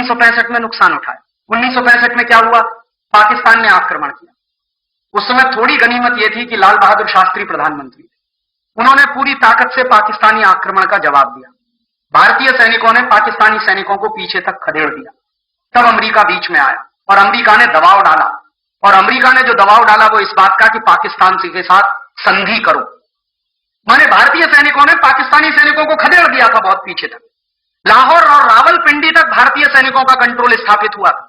1965 में नुकसान उठाया। 1965 में क्या हुआ? पाकिस्तान ने आक्रमण किया। उस समय थोड़ी गनीमत यह थी कि लाल बहादुर शास्त्री प्रधानमंत्री थे। उन्होंने पूरी ताकत से पाकिस्तानी आक्रमण का जवाब दिया। भारतीय सैनिकों ने पाकिस्तानी सैनिकों को पीछे तक खदेड़ दिया। तब अमेरिका बीच में आया और अमेरिका ने दबाव डाला, और अमेरिका ने जो दबाव डाला वो इस बात का कि पाकिस्तान के साथ संधि करो। माने भारतीय सैनिकों ने पाकिस्तानी सैनिकों को खदेड़ दिया था बहुत पीछे तक। लाहौर और रावलपिंडी तक भारतीय सैनिकों का कंट्रोल स्थापित हुआ था।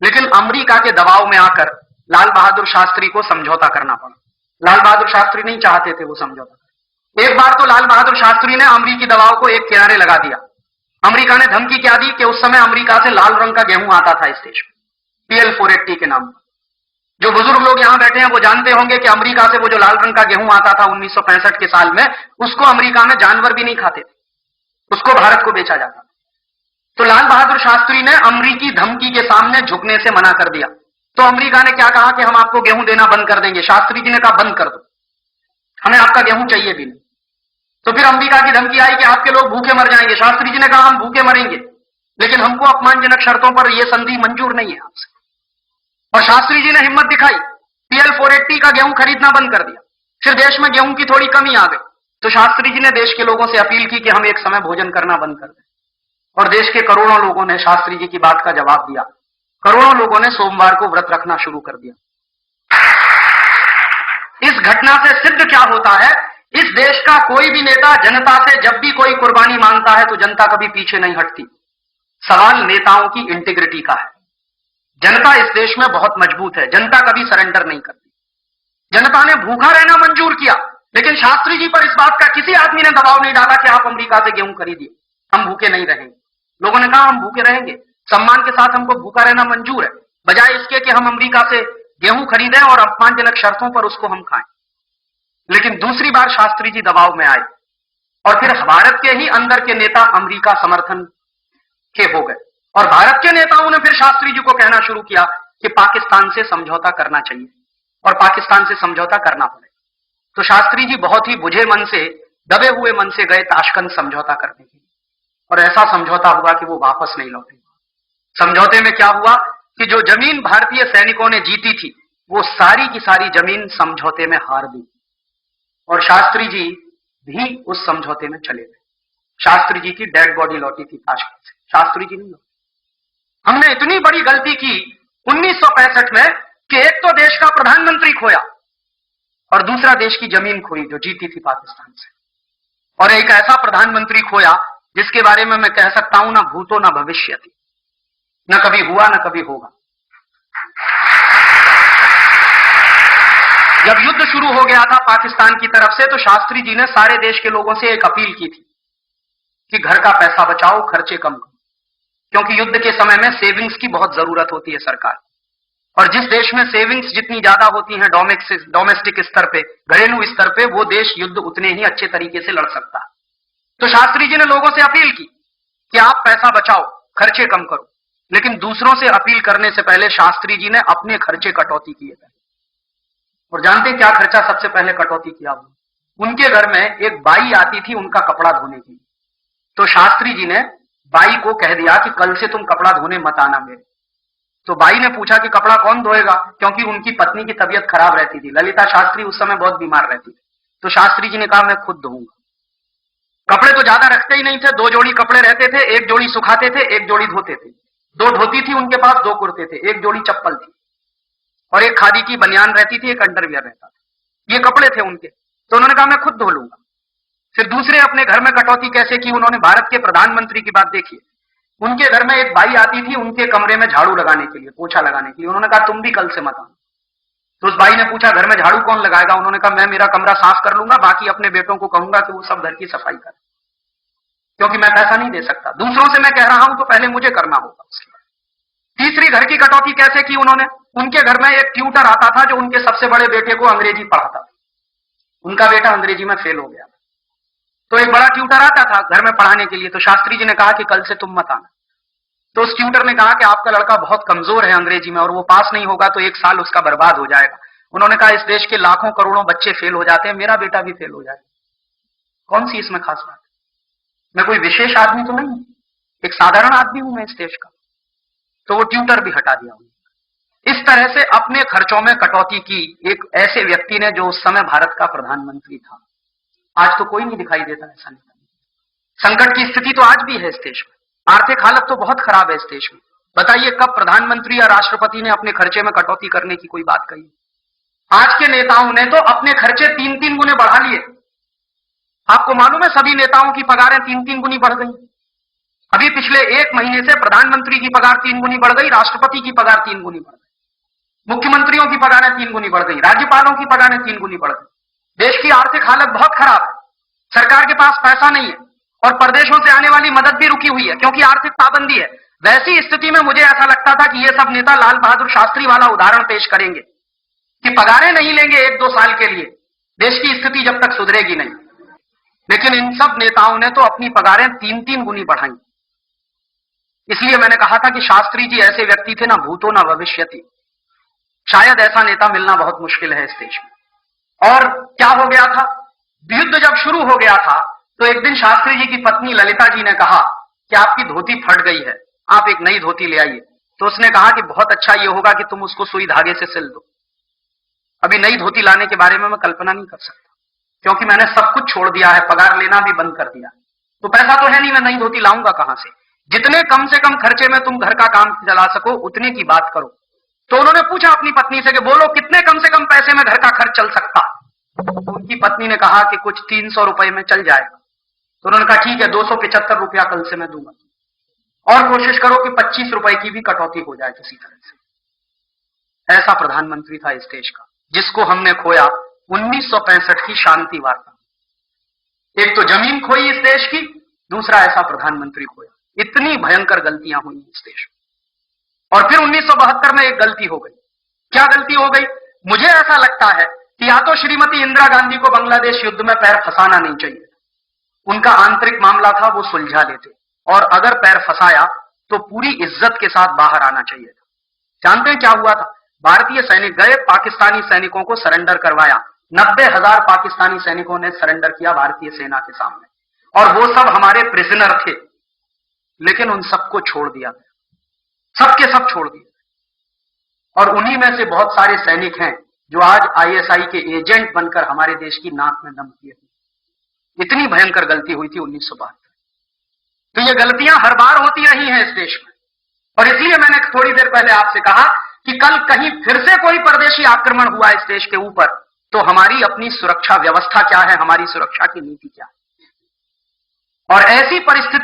लेकिन अमेरिका के दबाव में आकर लाल बहादुर शास्त्री को समझौता करना पड़ा। लाल बहादुर शास्त्री नहीं चाहते थे वो समझौता। एक बार तो लाल बहादुर शास्त्री ने अमेरिकी दबाव को एक किनारे लगा दिया। अमेरिका ने धमकी क्या दी कि उस समय अमेरिका से लाल रंग का गेहूं आता था इस देश में, PL-480 के नाम पर। जो बुजुर्ग लोग यहां बैठे हैं वो जानते होंगे कि अमेरिका से वो जो लाल रंग का गेहूं आता था 1965 के साल में, उसको अमेरिका में जानवर भी नहीं खाते थे, उसको भारत को बेचा जाता था। तो लाल बहादुर शास्त्री ने अमेरिकी धमकी के सामने झुकने से मना कर दिया। तो अमेरिका ने क्या कहा कि हम आपको गेहूं देना बंद कर देंगे। शास्त्री जी ने कहा बंद कर दो, हमें आपका गेहूं चाहिए भी नहीं। तो फिर अमेरिका की धमकी आई कि आपके लोग भूखे मर जाएंगे। शास्त्री जी ने कहा हम भूखे मरेंगे, लेकिन हमको अपमानजनक शर्तों पर यह संधि मंजूर नहीं है आपसे। और शास्त्री जी ने हिम्मत दिखाई, PL-480 का गेहूं खरीदना बंद कर दिया। फिर देश में गेहूं की थोड़ी कमी आ गई, तो शास्त्री जी ने देश के लोगों से अपील की कि हम एक समय भोजन करना बंद कर दें। और देश के करोड़ों लोगों ने शास्त्री जी की बात का जवाब दिया। करोड़ों लोगों ने सोमवार को व्रत रखना शुरू कर दिया। इस घटना से सिद्ध क्या होता है? इस देश का कोई भी नेता जनता से जब भी कोई कुर्बानी मांगता है तो जनता कभी पीछे नहीं हटती। सवाल नेताओं की इंटीग्रिटी का है। जनता इस देश में बहुत मजबूत है, जनता कभी सरेंडर नहीं करती। जनता ने भूखा रहना मंजूर किया, लेकिन शास्त्री जी पर इस बात का किसी आदमी ने दबाव नहीं डाला कि आप अमेरिका से गेहूं खरीदिए, हम भूखे नहीं रहेंगे। लोगों ने कहा हम भूखे रहेंगे, सम्मान के साथ हमको भूखा रहना मंजूर है, बजाय इसके कि हम अमेरिका से गेहूं खरीदें और अपमानजनक शर्तों पर उसको हम खाएं। लेकिन दूसरी बार शास्त्री जी दबाव में आए और फिर भारत के ही अंदर के नेता अमेरिका समर्थन के हो गए, और भारत के नेताओं ने फिर शास्त्री जी को कहना शुरू किया कि पाकिस्तान से समझौता करना चाहिए और पाकिस्तान से समझौता करना पड़े। तो शास्त्री जी बहुत ही बुझे मन से, दबे हुए मन से गए ताशकंद समझौता करने के लिए, और ऐसा समझौता हुआ कि वो वापस नहीं लौटे। समझौते में क्या हुआ कि जो जमीन भारतीय सैनिकों ने जीती थी वो सारी की सारी जमीन समझौते में हार दी, और शास्त्री जी भी उस समझौते में चले गए। शास्त्री जी की डेड बॉडी लौटी थी ताशकंद से, शास्त्री जी नहीं लौटे। हमने इतनी बड़ी गलती की 1965 में कि एक तो देश का प्रधानमंत्री खोया और दूसरा देश की जमीन खोई जो जीती थी पाकिस्तान से, और एक ऐसा प्रधानमंत्री खोया जिसके बारे में मैं कह सकता हूं ना भूतो ना भविष्य थी, न कभी हुआ न कभी होगा। जब युद्ध शुरू हो गया था पाकिस्तान की तरफ से, तो शास्त्री जी ने सारे देश के लोगों से एक अपील की थी कि घर का पैसा बचाओ, खर्चे कम करो, क्योंकि युद्ध के समय में सेविंग्स की बहुत जरूरत होती है सरकार, और जिस देश में सेविंग्स जितनी ज्यादा होती हैं डोमेस्टिक स्तर पे, घरेलू स्तर पे, वो देश युद्ध उतने ही अच्छे तरीके से लड़ सकता है। तो शास्त्री जी ने लोगों से अपील की कि आप पैसा बचाओ, खर्चे कम करो, लेकिन दूसरों से अपील करने से पहले शास्त्री जी ने अपने खर्चे कटौती किए थे। और जानते क्या खर्चा सबसे पहले कटौती किया? उनके घर में एक बाई आती थी उनका कपड़ा धोने की, तो शास्त्री जी ने बाई को कह दिया कि कल से तुम कपड़ा धोने मत आना मेरे। तो बाई ने पूछा कि कपड़ा कौन धोएगा, क्योंकि उनकी पत्नी की तबीयत खराब रहती थी। ललिता शास्त्री उस समय बहुत बीमार रहती थी। तो शास्त्री जी ने कहा मैं खुद धोऊंगा। कपड़े तो ज्यादा रखते ही नहीं थे, 2 जोड़ी कपड़े रहते थे, 1 जोड़ी सुखाते थे, 1 जोड़ी धोते थे। 2 धोती थी उनके पास, 2 कुर्ते थे, 1 जोड़ी चप्पल थी, और 1 खादी की बनियान रहती थी, 1 अंडरवियर रहता था। ये कपड़े थे उनके। तो उन्होंने कहा मैं खुद धो लूंगा। फिर दूसरे अपने घर में कटौती कैसे की उन्होंने? भारत के प्रधानमंत्री की बात देखिए। उनके घर में एक बाई आती थी उनके कमरे में झाड़ू लगाने के लिए, पोछा लगाने के लिए। उन्होंने कहा तुम भी कल से मत आना। तो उस बाई ने पूछा घर में झाड़ू कौन लगाएगा? उन्होंने कहा मैं मेरा कमरा साफ कर लूंगा, बाकी अपने बेटों को कहूंगा कि वो सब घर की सफाई करें, क्योंकि मैं पैसा नहीं दे सकता। दूसरों से मैं कह रहा हूं तो पहले मुझे करना होगा। उसके बाद तीसरी घर की कटौती कैसे की उन्होंने? उनके घर में एक ट्यूटर आता था जो उनके सबसे बड़े बेटे को अंग्रेजी पढ़ाता था। उनका बेटा अंग्रेजी में फेल हो गया, तो एक बड़ा ट्यूटर आता था घर में पढ़ाने के लिए। तो शास्त्री जी ने कहा कि कल से तुम मत आना। तो उस ट्यूटर ने कहा कि आपका लड़का बहुत कमजोर है अंग्रेजी में, और वो पास नहीं होगा तो 1 साल उसका बर्बाद हो जाएगा। उन्होंने कहा इस देश के लाखों करोड़ों बच्चे फेल हो जाते हैं, मेरा बेटा भी फेल हो जाएगा, कौन सी इसमें खास बात है? मैं कोई विशेष आदमी तो नहीं, एक साधारण आदमी हूं मैं इस देश का, तो वो ट्यूटर भी हटा दिया उन्होंने। इस तरह से अपने खर्चों में कटौती की एक ऐसे व्यक्ति ने जो उस समय भारत का प्रधानमंत्री था। आज तो कोई नहीं दिखाई देता ऐसा नेता। संकट की स्थिति तो आज भी है इस देश में, आर्थिक हालत तो बहुत खराब है इस देश में। बताइए कब प्रधानमंत्री या राष्ट्रपति ने अपने खर्चे में कटौती करने की कोई बात कही? आज के नेताओं ने तो अपने खर्चे 3-3 गुने बढ़ा लिए। आपको मालूम है सभी नेताओं की पगारें 3-3 गुनी बढ़ गई। अभी पिछले 1 महीने से प्रधानमंत्री की पगार 3 गुनी बढ़ गई, राष्ट्रपति की पगार 3 गुनी बढ़ गई, मुख्यमंत्रियों की पगारें 3 गुनी बढ़ गई, राज्यपालों की पगारें 3 गुनी बढ़ गई। देश की आर्थिक हालत बहुत खराब है, सरकार के पास पैसा नहीं है और प्रदेशों से आने वाली मदद भी रुकी हुई है क्योंकि आर्थिक पाबंदी है। वैसी स्थिति में मुझे ऐसा लगता था कि ये सब नेता लाल बहादुर शास्त्री वाला उदाहरण पेश करेंगे कि पगारें नहीं लेंगे 1-2 साल के लिए, देश की स्थिति जब तक सुधरेगी नहीं। लेकिन इन सब नेताओं ने तो अपनी पगारें 3-3 गुनी बढ़ाई। इसलिए मैंने कहा था कि शास्त्री जी ऐसे व्यक्ति थे ना भूतो ना भविष्यति। शायद ऐसा नेता मिलना बहुत मुश्किल है इस देश में। और क्या हो गया था, युद्ध जब शुरू हो गया था तो एक दिन शास्त्री जी की पत्नी ललिता जी ने कहा कि आपकी धोती फट गई है, आप एक नई धोती ले आइए। तो उसने कहा कि बहुत अच्छा ये होगा कि तुम उसको सुई धागे से सिल दो। अभी नई धोती लाने के बारे में मैं कल्पना नहीं कर सकता क्योंकि मैंने सब कुछ छोड़ दिया है, पगार लेना भी बंद कर दिया, तो पैसा तो है नहीं, मैं नई धोती लाऊंगा कहां से? जितने कम से कम खर्चे में तुम घर का काम चला सको उतने की बात करो। तो उन्होंने पूछा अपनी पत्नी से कि बोलो कितने कम से कम पैसे में घर का खर्च चल सकता? तो उनकी पत्नी ने कहा कि कुछ 300 रुपए में चल जाएगा। तो उन्होंने कहा ठीक है 275 रुपया कल से मैं दूंगा और कोशिश करो कि 25 रुपए की भी कटौती हो जाए किसी तरह से। ऐसा प्रधानमंत्री था इस देश का जिसको हमने खोया 1965 की शांति वार्ता। एक तो जमीन खोई इस देश की, दूसरा ऐसा प्रधानमंत्री खोया। इतनी भयंकर गलतियां हुई इस देश में। और फिर 1972 में एक गलती हो गई। क्या गलती हो गई? मुझे ऐसा लगता है कि या तो श्रीमती इंदिरा गांधी को बांग्लादेश युद्ध में पैर फंसाना नहीं चाहिए, उनका आंतरिक मामला था वो सुलझा लेते, और अगर पैर फंसाया तो पूरी इज्जत के साथ बाहर आना चाहिए था। जानते हैं क्या हुआ था? भारतीय सैनिक गए, पाकिस्तानी सैनिकों को सरेंडर करवाया। 90,000 पाकिस्तानी सैनिकों ने सरेंडर किया भारतीय सेना के सामने, और वो सब हमारे प्रिजनर थे। लेकिन उन सबको छोड़ दिया गया, सबके सब छोड़ दिए। और उन्हीं में से बहुत सारे सैनिक हैं जो आज आईएसआई के एजेंट बनकर हमारे देश की नाक में दम किए थे। इतनी भयंकर गलती हुई थी 1972। तो ये गलतियां हर बार होती रही हैं इस देश में, और इसलिए मैंने थोड़ी देर पहले आपसे कहा कि कल कहीं फिर से कोई परदेशी आक्रमण हुआ इस देश के ऊपर तो हमारी अपनी सुरक्षा व्यवस्था क्या है, हमारी सुरक्षा की नीति क्या है। और ऐसी परिस्थिति